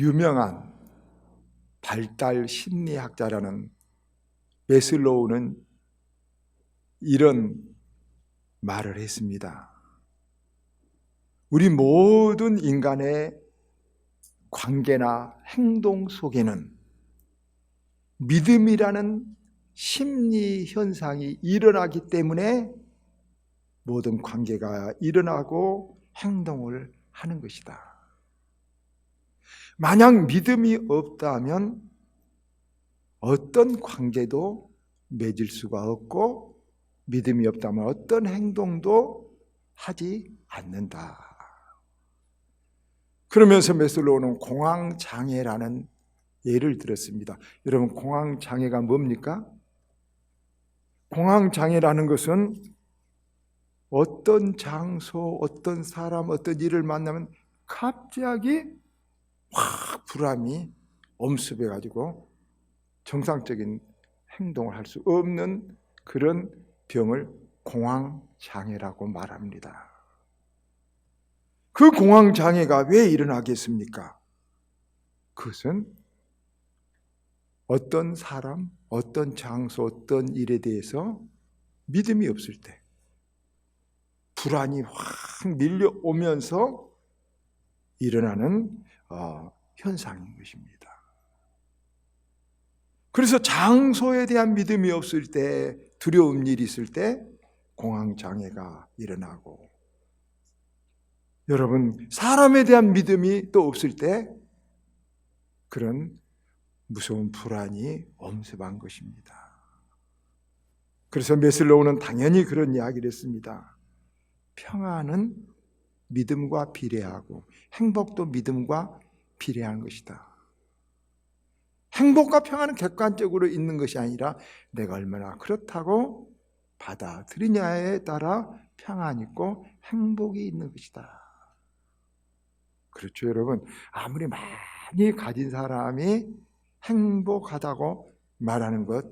유명한 발달 심리학자라는 매슬로우는 이런 말을 했습니다. 우리 모든 인간의 관계나 행동 속에는 믿음이라는 심리 현상이 일어나기 때문에 모든 관계가 일어나고 행동을 하는 것이다. 만약 믿음이 없다면 어떤 관계도 맺을 수가 없고 믿음이 없다면 어떤 행동도 하지 않는다. 그러면서 매슬로우는 공황장애라는 예를 들었습니다. 여러분, 공황장애가 뭡니까? 공황장애라는 것은 어떤 장소, 어떤 사람, 어떤 일을 만나면 갑자기 확 불안이 엄습해가지고 정상적인 행동을 할 수 없는 그런 병을 공황장애라고 말합니다. 그 공황장애가 왜 일어나겠습니까? 그것은 어떤 사람, 어떤 장소, 어떤 일에 대해서 믿음이 없을 때 불안이 확 밀려오면서 일어나는 현상인 것입니다. 그래서 장소에 대한 믿음이 없을 때, 두려운 일이 있을 때 공황장애가 일어나고, 여러분, 사람에 대한 믿음이 또 없을 때 그런 무서운 불안이 엄습한 것입니다. 그래서 매슬로우는 당연히 그런 이야기를 했습니다. 평안은 믿음과 비례하고 행복도 믿음과 비례한 것이다. 행복과 평안은 객관적으로 있는 것이 아니라 내가 얼마나 그렇다고 받아들이냐에 따라 평안이 있고 행복이 있는 것이다. 그렇죠, 여러분. 아무리 많이 가진 사람이 행복하다고 말하는 것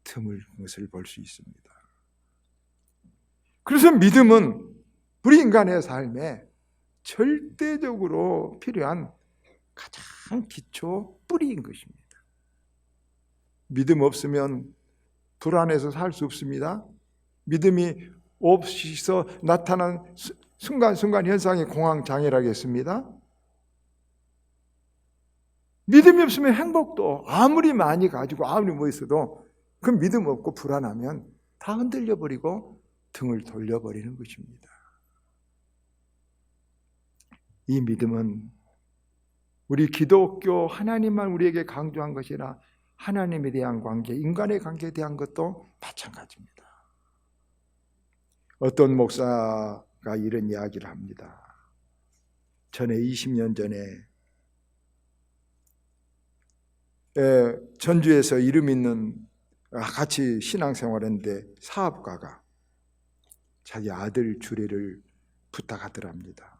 드물 것을 볼 수 있습니다. 그래서 믿음은 우리 인간의 삶에 절대적으로 필요한 가장 기초 뿌리인 것입니다. 믿음 없으면 불안해서 살 수 없습니다. 믿음이 없이서 나타난 순간순간 현상이 공황장애라겠습니다. 믿음이 없으면 행복도 아무리 많이 가지고 아무리 뭐 있어도 그 믿음 없고 불안하면 다 흔들려 버리고 등을 돌려버리는 것입니다. 이 믿음은 우리 기독교 하나님만 우리에게 강조한 것이라 하나님에 대한 관계, 인간의 관계에 대한 것도 마찬가지입니다. 어떤 목사가 이런 이야기를 합니다. 전에 20년 전에 전주에서 이름 있는 같이 신앙생활했는데 사업가가 자기 아들 주례를 부탁하더랍니다.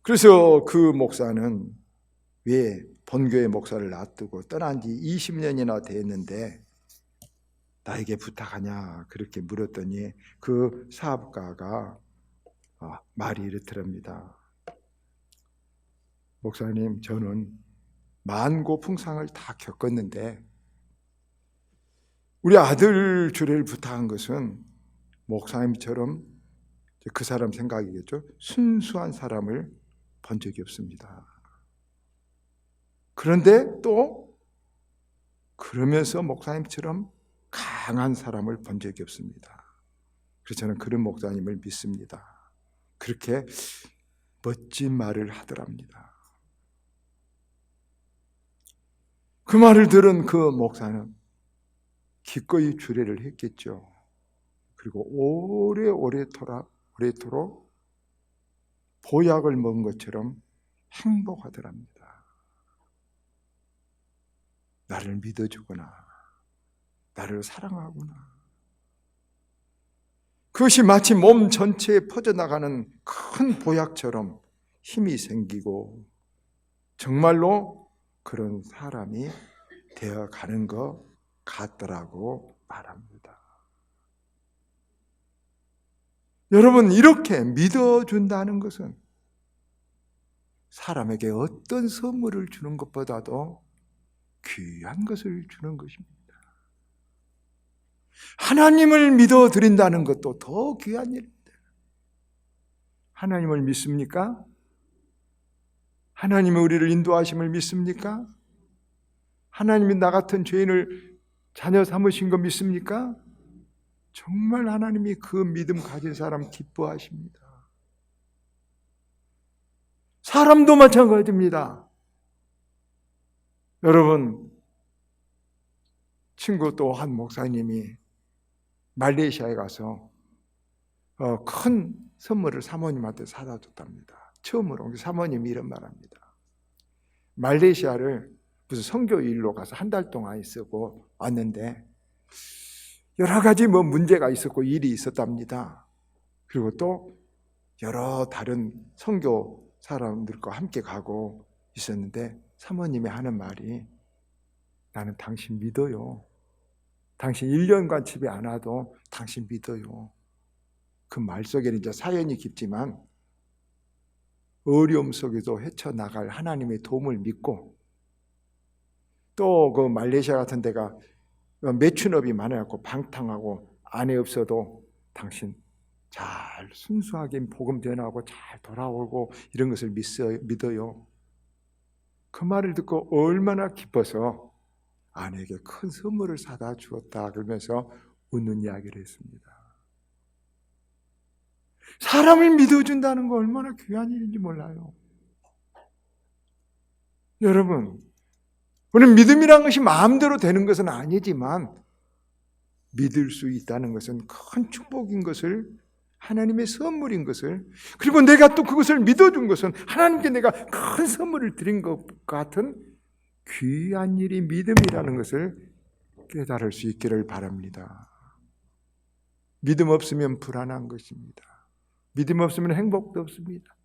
그래서 그 목사는 왜 본교회 목사를 놔두고 떠난 지 20년이나 됐는데 나에게 부탁하냐 그렇게 물었더니 그 사업가가 말이 이렇더랍니다. 목사님, 저는 만고풍상을 다 겪었는데 우리 아들 주례를 부탁한 것은 목사님처럼 그 사람 생각이겠죠. 순수한 사람을 본 적이 없습니다. 그런데 또 그러면서 목사님처럼 강한 사람을 본 적이 없습니다. 그래서 저는 그런 목사님을 믿습니다. 그렇게 멋진 말을 하더랍니다. 그 말을 들은 그 목사는 기꺼이 주례를 했겠죠. 그리고 오래도록 보약을 먹은 것처럼 행복하더랍니다. 나를 믿어주구나. 나를 사랑하구나. 그것이 마치 몸 전체에 퍼져나가는 큰 보약처럼 힘이 생기고 정말로 그런 사람이 되어가는 것 같더라고 말합니다. 여러분, 이렇게 믿어준다는 것은 사람에게 어떤 선물을 주는 것보다도 귀한 것을 주는 것입니다. 하나님을 믿어드린다는 것도 더 귀한 일입니다. 하나님을 믿습니까? 하나님의 우리를 인도하심을 믿습니까? 하나님이 나 같은 죄인을 자녀 삼으신 거 믿습니까? 정말 하나님이 그 믿음 가진 사람 기뻐하십니다. 사람도 마찬가지입니다. 여러분, 친구 또 한 목사님이 말레이시아에 가서 큰 선물을 사모님한테 사다 줬답니다. 처음으로 사모님이 이런 말합니다. 말레이시아를 무슨 선교 일로 가서 한 달 동안 있었고 왔는데 여러 가지 문제가 있었고 일이 있었답니다. 그리고 또 여러 다른 선교 사람들과 함께 가고 있었는데 사모님이 하는 말이 나는 당신 믿어요. 당신 1년간 집에 안 와도 당신 믿어요. 그 말 속에는 이제 사연이 깊지만 어려움 속에도 헤쳐나갈 하나님의 도움을 믿고 또 그 말레이시아 같은 데가 매춘업이 많아갖고 방탕하고 아내 없어도 당신 잘 순수하게 복음 전하고 잘 돌아오고 이런 것을 믿어요. 그 말을 듣고 얼마나 기뻐서 아내에게 큰 선물을 사다 주었다 그러면서 웃는 이야기를 했습니다. 사람을 믿어준다는 거 얼마나 귀한 일인지 몰라요. 여러분, 우리는 믿음이라는 것이 마음대로 되는 것은 아니지만 믿을 수 있다는 것은 큰 축복인 것을, 하나님의 선물인 것을, 그리고 내가 또 그것을 믿어준 것은 하나님께 내가 큰 선물을 드린 것 같은 귀한 일이 믿음이라는 것을 깨달을 수 있기를 바랍니다. 믿음 없으면 불안한 것입니다. 믿음 없으면 행복도 없습니다.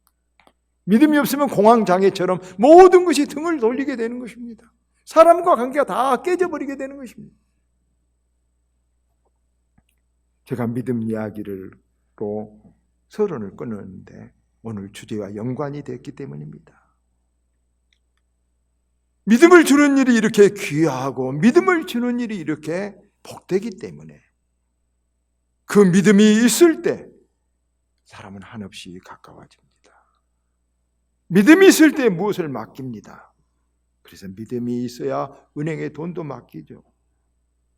믿음이 없으면 공황장애처럼 모든 것이 등을 돌리게 되는 것입니다. 사람과 관계가 다 깨져버리게 되는 것입니다. 제가 믿음 이야기로 서론을 끊었는데 오늘 주제와 연관이 됐기 때문입니다. 믿음을 주는 일이 이렇게 귀하고 믿음을 주는 일이 이렇게 복되기 때문에 그 믿음이 있을 때 사람은 한없이 가까워집니다. 믿음이 있을 때 무엇을 맡깁니다. 그래서 믿음이 있어야 은행에 돈도 맡기죠.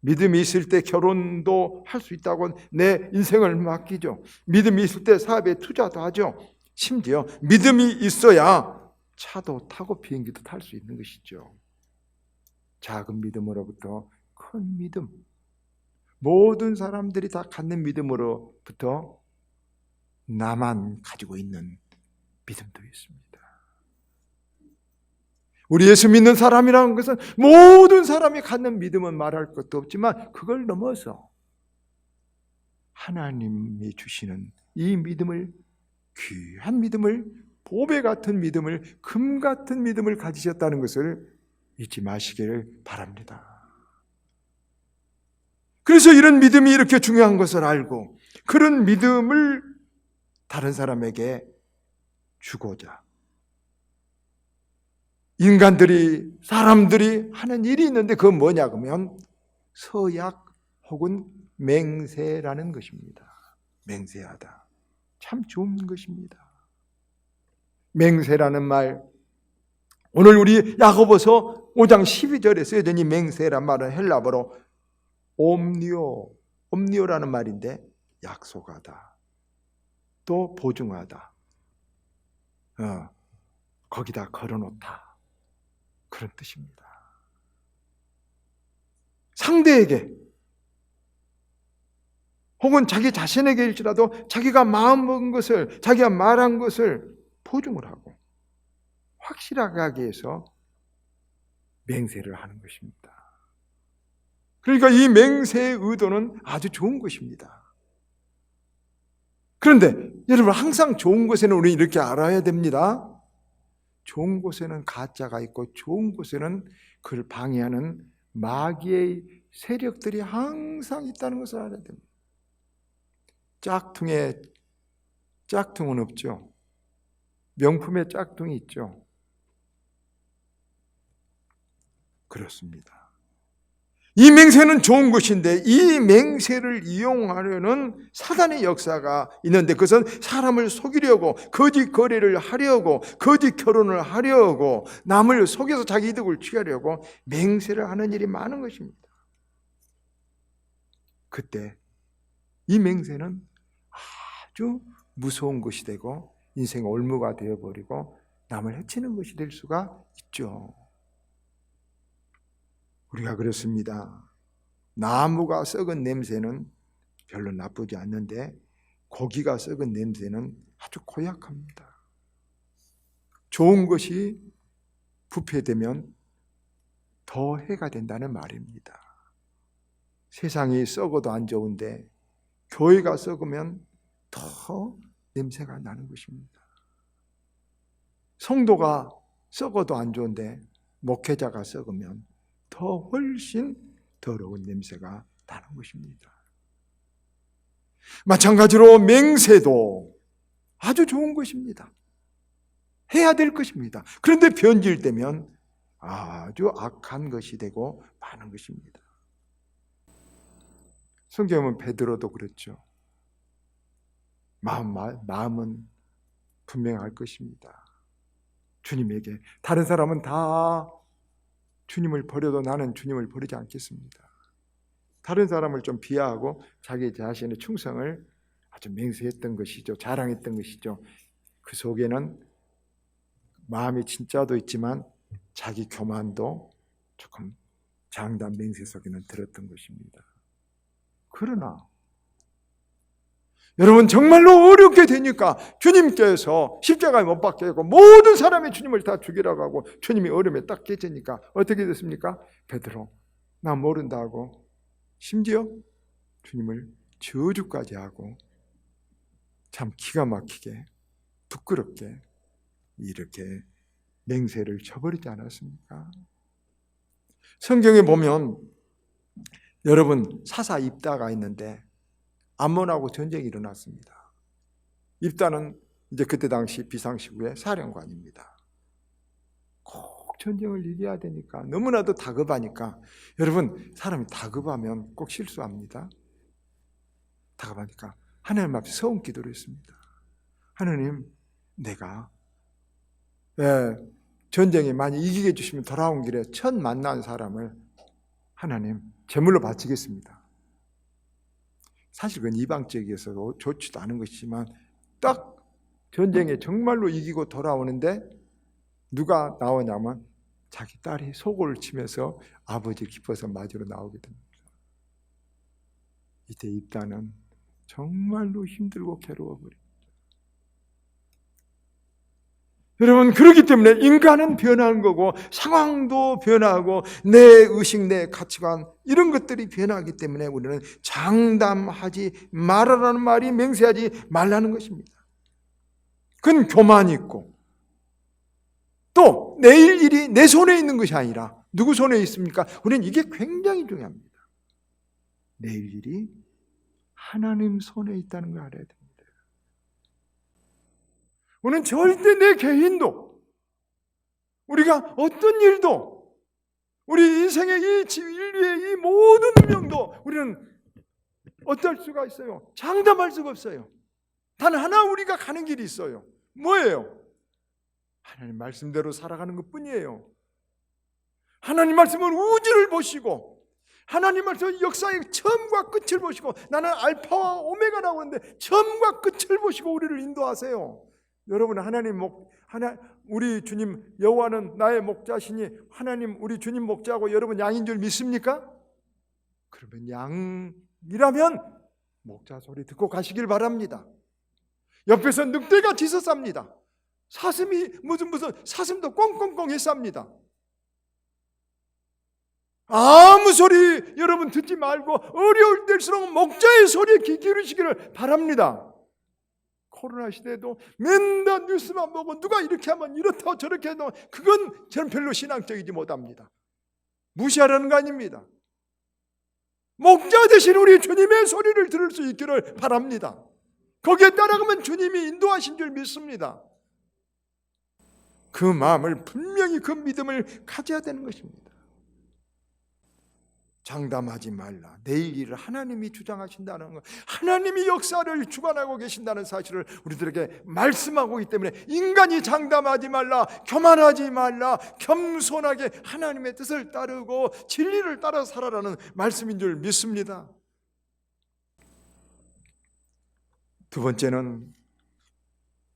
믿음이 있을 때 결혼도 할 수 있다고 내 인생을 맡기죠. 믿음이 있을 때 사업에 투자도 하죠. 심지어 믿음이 있어야 차도 타고 비행기도 탈 수 있는 것이죠. 작은 믿음으로부터 큰 믿음, 모든 사람들이 다 갖는 믿음으로부터 나만 가지고 있는 믿음도 있습니다. 우리 예수 믿는 사람이라는 것은 모든 사람이 갖는 믿음은 말할 것도 없지만 그걸 넘어서 하나님이 주시는 이 믿음을, 귀한 믿음을, 보배 같은 믿음을, 금 같은 믿음을 가지셨다는 것을 잊지 마시기를 바랍니다. 그래서 이런 믿음이 이렇게 중요한 것을 알고 그런 믿음을 다른 사람에게 주고자 인간들이, 사람들이 하는 일이 있는데 그건 뭐냐 그러면 서약 혹은 맹세라는 것입니다. 맹세하다. 참 좋은 것입니다. 맹세라는 말, 오늘 우리 야고보서 5장 12절에 쓰여진 이 맹세란 말은 헬라어로 옴니오라는 말인데 약속하다, 또 보증하다, 거기다 걸어놓다, 그런 뜻입니다. 상대에게 혹은 자기 자신에게일지라도 자기가 마음먹은 것을, 자기가 말한 것을 보증을 하고 확실하게 하기 위해서 맹세를 하는 것입니다. 그러니까 이 맹세의 의도는 아주 좋은 것입니다. 그런데 여러분, 항상 좋은 것에는 우리는 이렇게 알아야 됩니다. 좋은 곳에는 가짜가 있고 좋은 곳에는 그를 방해하는 마귀의 세력들이 항상 있다는 것을 알아야 됩니다. 짝퉁에 짝퉁은 없죠. 명품에 짝퉁이 있죠. 그렇습니다. 이 맹세는 좋은 것인데 이 맹세를 이용하려는 사단의 역사가 있는데, 그것은 사람을 속이려고, 거짓 거래를 하려고, 거짓 결혼을 하려고, 남을 속여서 자기 이득을 취하려고 맹세를 하는 일이 많은 것입니다. 그때 이 맹세는 아주 무서운 것이 되고 인생의 올무가 되어버리고 남을 해치는 것이 될 수가 있죠. 우리가 그렇습니다. 나무가 썩은 냄새는 별로 나쁘지 않는데 고기가 썩은 냄새는 아주 고약합니다. 좋은 것이 부패되면 더 해가 된다는 말입니다. 세상이 썩어도 안 좋은데 교회가 썩으면 더 냄새가 나는 것입니다. 성도가 썩어도 안 좋은데 목회자가 썩으면 더 훨씬 더러운 냄새가 나는 것입니다. 마찬가지로 맹세도 아주 좋은 것입니다. 해야 될 것입니다. 그런데 변질되면 아주 악한 것이 되고 많은 것입니다. 성경은 베드로도 그랬죠. 마음은 분명할 것입니다. 주님에게. 다른 사람은 다 주님을 버려도 나는 주님을 버리지 않겠습니다. 다른 사람을 좀 비하하고 자기 자신의 충성을 아주 맹세했던 것이죠. 자랑했던 것이죠. 그 속에는 마음이 진짜도 있지만 자기 교만도 조금 장단 맹세 속에는 들었던 것입니다. 그러나 여러분, 정말로 어렵게 되니까 주님께서 십자가에 못 박게 하고 모든 사람이 주님을 다 죽이라고 하고 주님이 얼음에 딱 깨지니까 어떻게 됐습니까? 베드로, 나 모른다 하고 심지어 주님을 저주까지 하고 참 기가 막히게 부끄럽게 이렇게 맹세를 쳐버리지 않았습니까? 성경에 보면 여러분, 사사 입다가 있는데 암몬하고 전쟁이 일어났습니다. 입다는 이제 그때 당시 비상시국의 사령관입니다. 꼭 전쟁을 이겨야 되니까 너무나도 다급하니까, 여러분, 사람이 다급하면 꼭 실수합니다. 다급하니까 하나님 앞에 서운 기도를 했습니다. 하나님, 내가 전쟁에 많이 이기게 해주시면 돌아온 길에 첫 만난 사람을 하나님 제물로 바치겠습니다. 사실 그건 이방적이어서 좋지도 않은 것이지만 딱 전쟁에 정말로 이기고 돌아오는데 누가 나오냐면 자기 딸이 소고를 치면서 아버지 기뻐서 맞으러 나오게 됩니다. 이때 입다는 정말로 힘들고 괴로워버립니다. 여러분, 그렇기 때문에 인간은 변하는 거고 상황도 변하고 내 의식, 내 가치관 이런 것들이 변하기 때문에 우리는 장담하지 말아라는 말이 맹세하지 말라는 것입니다. 그건 교만이 있고 또 내일 일이 내 손에 있는 것이 아니라 누구 손에 있습니까? 우리는 이게 굉장히 중요합니다. 내일 일이 하나님 손에 있다는 걸 알아야 됩니다. 우리는 절대 내 개인도, 우리가 어떤 일도, 우리 인생의 이 인류의 이 모든 운명도 우리는 어떨 수가 있어요? 장담할 수가 없어요. 단 하나 우리가 가는 길이 있어요. 뭐예요? 하나님 말씀대로 살아가는 것뿐이에요. 하나님 말씀은 우주를 보시고 하나님 말씀 역사의 처음과 끝을 보시고, 나는 알파와 오메가라고 하는데 처음과 끝을 보시고 우리를 인도하세요. 여러분, 우리 주님 여호와는 나의 목자시니 하나님 우리 주님 목자고 여러분 양인 줄 믿습니까? 그러면 양이라면 목자 소리 듣고 가시길 바랍니다. 옆에서 늑대같이 섰습니다. 사슴이 무슨 사슴도 꽁꽁꽁 했습니다. 아무 소리 여러분 듣지 말고 어려울 때일수록 목자의 소리에 귀 기울이시기를 바랍니다. 코로나 시대에도 맨날 뉴스만 보고 누가 이렇게 하면 이렇다고 저렇게 해도 그건 저는 별로 신앙적이지 못합니다. 무시하라는 거 아닙니다. 목자 대신 우리 주님의 소리를 들을 수 있기를 바랍니다. 거기에 따라가면 주님이 인도하신 줄 믿습니다. 그 마음을 분명히 그 믿음을 가져야 되는 것입니다. 장담하지 말라. 내일 일을 하나님이 주장하신다는 것, 하나님이 역사를 주관하고 계신다는 사실을 우리들에게 말씀하고 있기 때문에 인간이 장담하지 말라, 교만하지 말라, 겸손하게 하나님의 뜻을 따르고 진리를 따라 살아라는 말씀인 줄 믿습니다. 두 번째는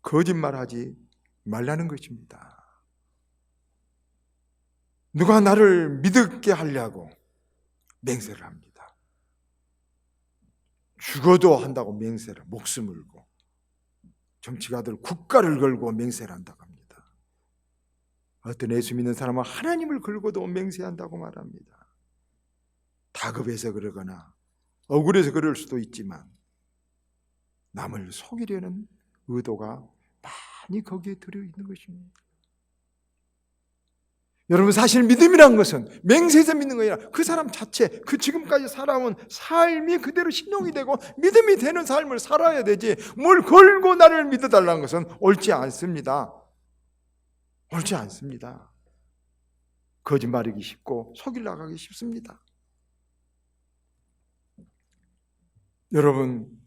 거짓말하지 말라는 것입니다. 누가 나를 믿게 하려고 맹세를 합니다. 죽어도 한다고 맹세를, 목숨을 걸고, 정치가들 국가를 걸고 맹세를 한다고 합니다. 어떤 예수 믿는 사람은 하나님을 걸고도 맹세한다고 말합니다. 다급해서 그러거나 억울해서 그럴 수도 있지만 남을 속이려는 의도가 많이 거기에 들어있는 것입니다. 여러분, 사실 믿음이란 것은 맹세해서 믿는 거 아니라 그 사람 자체, 그 지금까지 살아온 삶이 그대로 신용이 되고 믿음이 되는 삶을 살아야 되지, 뭘 걸고 나를 믿어달라는 것은 옳지 않습니다. 옳지 않습니다. 거짓말하기 쉽고 속이려고 하기 쉽습니다. 여러분,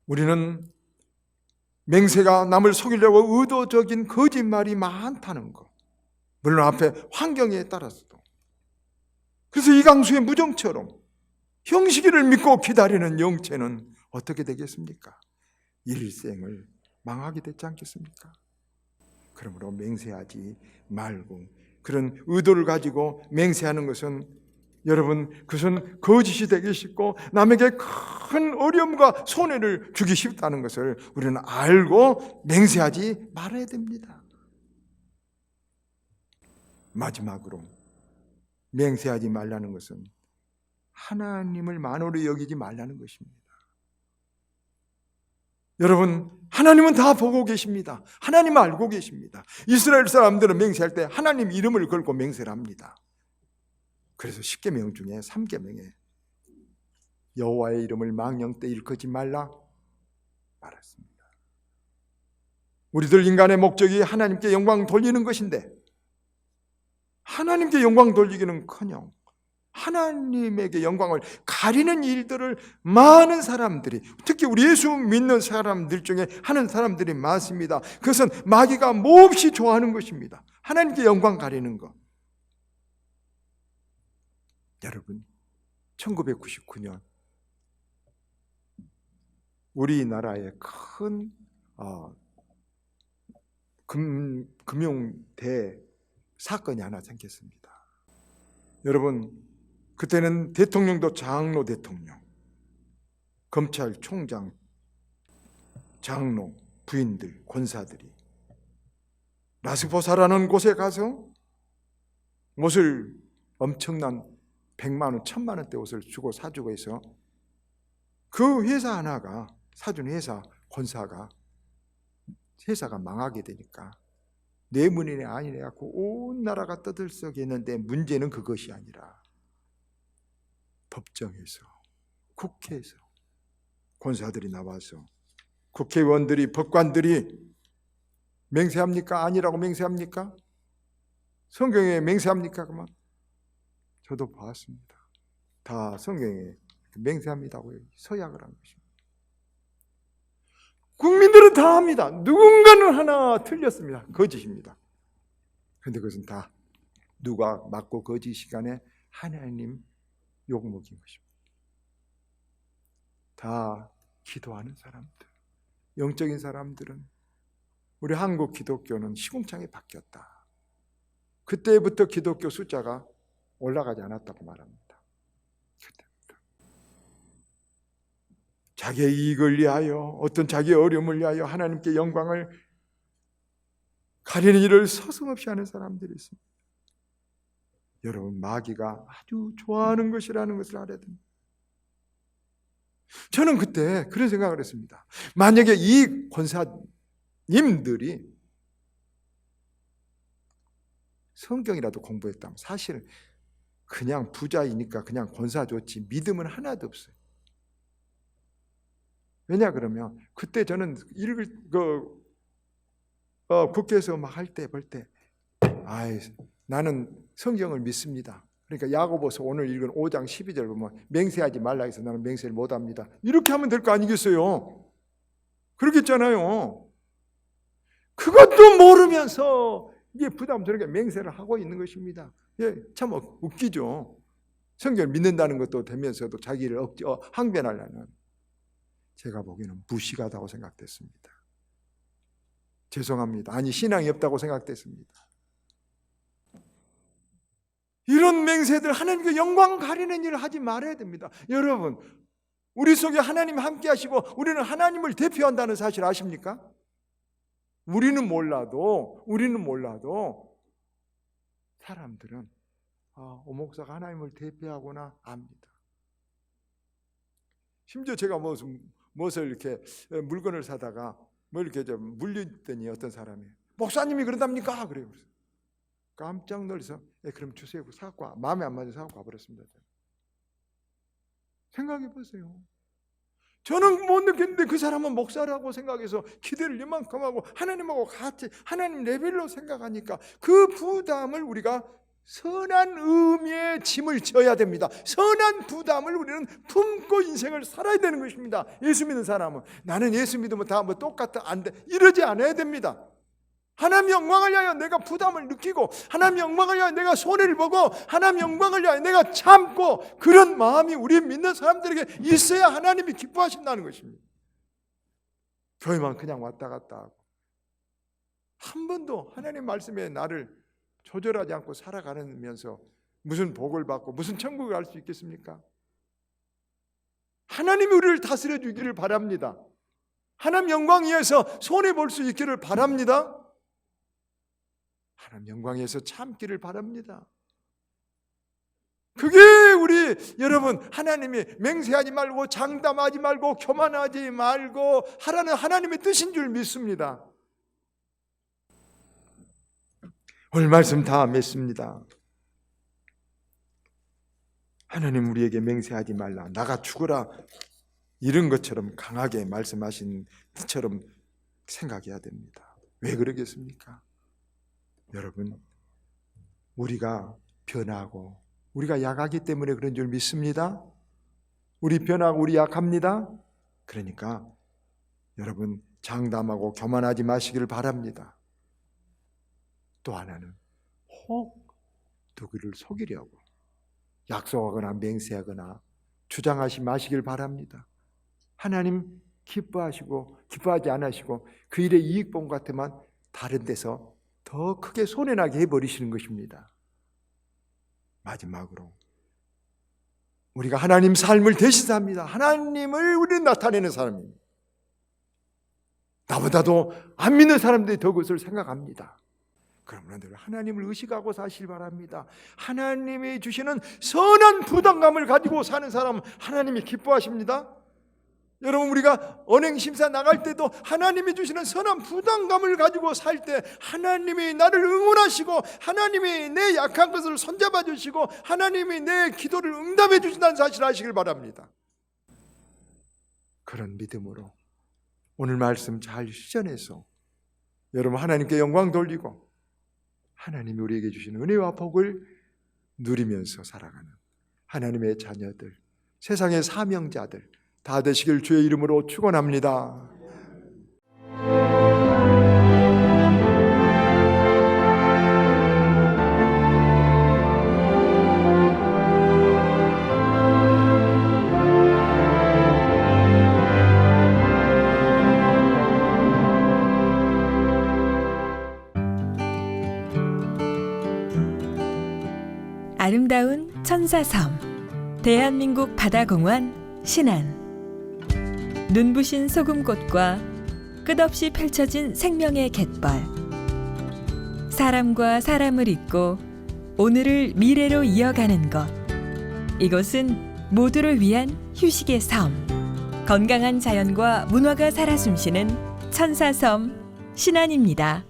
우리는 맹세가 남을 속이려고 의도적인 거짓말이 많다는 것, 물론 앞에 환경에 따라서도. 그래서 이강수의 무정처럼 형식이를 믿고 기다리는 영체는 어떻게 되겠습니까? 일생을 망하게 되지 않겠습니까? 그러므로 맹세하지 말고, 그런 의도를 가지고 맹세하는 것은, 여러분, 그것은 거짓이 되기 쉽고 남에게 큰 어려움과 손해를 주기 쉽다는 것을 우리는 알고 맹세하지 말아야 됩니다. 마지막으로 맹세하지 말라는 것은 하나님을 만으로 여기지 말라는 것입니다. 여러분, 하나님은 다 보고 계십니다. 하나님은 알고 계십니다. 이스라엘 사람들은 맹세할 때 하나님 이름을 걸고 맹세를 합니다. 그래서 10계명 중에 3계명에 여호와의 이름을 망령 때 일컫지 말라 말했습니다. 우리들 인간의 목적이 하나님께 영광 돌리는 것인데, 하나님께 영광 돌리기는커녕 하나님에게 영광을 가리는 일들을 많은 사람들이, 특히 우리 예수 믿는 사람들 중에 하는 사람들이 많습니다. 그것은 마귀가 몹시 좋아하는 것입니다. 하나님께 영광 가리는 것. 여러분, 1999년 우리나라에 큰 금융 사건이 하나 생겼습니다. 여러분, 그때는 대통령도 장로 대통령, 검찰총장, 장로, 부인들, 권사들이 라스보사라는 곳에 가서 옷을 엄청난 100만 원, 1000만 원대 옷을 주고 사주고 해서 그 회사 하나가, 사준 회사 권사가 회사가 망하게 되니까 뇌물이네 아니네 갖고 온 나라가 떠들썩했는데, 문제는 그것이 아니라 법정에서, 국회에서 권사들이 나와서, 국회의원들이, 법관들이 맹세합니까? 아니라고 맹세합니까? 성경에 맹세합니까? 그만. 저도 봤습니다. 다 성경에 맹세합니다고 서약을 한 것입니다. 국민들은 다 합니다. 누군가는 하나 틀렸습니다. 거짓입니다. 그런데 그것은 다 누가 맞고 거짓 시간에 하나님 욕먹인 것입니다. 다 기도하는 사람들, 영적인 사람들은, 우리 한국 기독교는 시궁창이 바뀌었다. 그때부터 기독교 숫자가 올라가지 않았다고 말합니다. 자기의 이익을 위하여, 어떤 자기의 어려움을 위하여 하나님께 영광을 가리는 일을 서슴없이 하는 사람들이 있습니다. 여러분, 마귀가 아주 좋아하는 것이라는 것을 알아야 됩니다. 저는 그때 그런 생각을 했습니다. 만약에 이 권사님들이 성경이라도 공부했다면, 사실 그냥 부자이니까 그냥 권사 좋지 믿음은 하나도 없어요. 왜냐 그러면 그때 저는 국회에서 막 할 때 볼 때, 나는 성경을 믿습니다. 그러니까 야고보서 오늘 읽은 5장 12절 보면 맹세하지 말라 해서 나는 맹세를 못합니다. 이렇게 하면 될 거 아니겠어요? 그렇겠잖아요. 그것도 모르면서 이게 부담스럽게 맹세를 하고 있는 것입니다. 예, 참 웃기죠. 성경을 믿는다는 것도 되면서도 자기를 항변하려는, 제가 보기에는 무식하다고 생각됐습니다. 죄송합니다. 아니, 신앙이 없다고 생각됐습니다. 이런 맹세들, 하나님께 영광 가리는 일을 하지 말아야 됩니다. 여러분, 우리 속에 하나님이 함께 하시고 우리는 하나님을 대표한다는 사실 아십니까? 우리는 몰라도 사람들은 오 목사가 하나님을 대표하구나 압니다. 심지어 제가 무엇을 이렇게 물건을 사다가 이렇게 좀 물리더니 어떤 사람이 목사님이 그런답니까? 그래요. 깜짝 놀라서 그럼 주세요. 사갖고 마음에 안 맞아서 사갖고 와버렸습니다. 생각해 보세요. 저는 못 느꼈는데 그 사람은 목사라고 생각해서 기대를 이만큼 하고 하나님하고 같이 하나님 레벨로 생각하니까 그 부담을 우리가 선한 의미의 짐을 져야 됩니다. 선한 부담을 우리는 품고 인생을 살아야 되는 것입니다. 예수 믿는 사람은 나는 예수 믿으면 다 똑같아 안 돼 이러지 않아야 됩니다. 하나님 영광을 위하여 내가 부담을 느끼고 하나님 영광을 위하여 내가 손해를 보고 하나님 영광을 위하여 내가 참고, 그런 마음이 우리 믿는 사람들에게 있어야 하나님이 기뻐하신다는 것입니다. 교회만 그냥 왔다 갔다 하고 한 번도 하나님 말씀에 나를 조절하지 않고 살아가면서 무슨 복을 받고 무슨 천국을 갈 수 있겠습니까? 하나님이 우리를 다스려 주기를 바랍니다. 하나님 영광 위에서 손해볼 수 있기를 바랍니다. 하나님 영광 위에서 참기를 바랍니다. 그게 우리 여러분, 하나님이 맹세하지 말고 장담하지 말고 교만하지 말고 하라는 하나님의 뜻인 줄 믿습니다. 오늘 말씀 다 맺습니다. 하나님 우리에게 맹세하지 말라, 나가 죽어라, 이런 것처럼 강하게 말씀하신 것처럼 생각해야 됩니다. 왜 그러겠습니까? 여러분, 우리가 변하고 우리가 약하기 때문에 그런 줄 믿습니다. 우리 변하고 우리 약합니다. 그러니까 여러분 장담하고 교만하지 마시기를 바랍니다. 또 하나는 혹 누구를 속이려고 약속하거나 맹세하거나 주장하지 마시길 바랍니다. 하나님 기뻐하시고 기뻐하지 않으시고 그 일에 이익 본 것 같으면 다른 데서 더 크게 손해나게 해버리시는 것입니다. 마지막으로 우리가 하나님 삶을 대신합니다. 하나님을 우리는 나타내는 사람입니다. 나보다도 안 믿는 사람들이 더 그것을 생각합니다. 그러므로 늘 하나님을 의식하고 사시길 바랍니다. 하나님이 주시는 선한 부담감을 가지고 사는 사람은 하나님이 기뻐하십니다. 여러분, 우리가 언행심사 나갈 때도 하나님이 주시는 선한 부담감을 가지고 살 때 하나님이 나를 응원하시고 하나님이 내 약한 것을 손잡아 주시고 하나님이 내 기도를 응답해 주신다는 사실을 아시길 바랍니다. 그런 믿음으로 오늘 말씀 잘 실천해서 여러분 하나님께 영광 돌리고 하나님이 우리에게 주신 은혜와 복을 누리면서 살아가는 하나님의 자녀들, 세상의 사명자들 다 되시길 주의 이름으로 축원합니다. 아름다운 천사섬 대한민국 바다공원 신안, 눈부신 소금꽃과 끝없이 펼쳐진 생명의 갯벌, 사람과 사람을 잇고 오늘을 미래로 이어가는 곳, 이곳은 모두를 위한 휴식의 섬, 건강한 자연과 문화가 살아 숨쉬는 천사섬 신안입니다.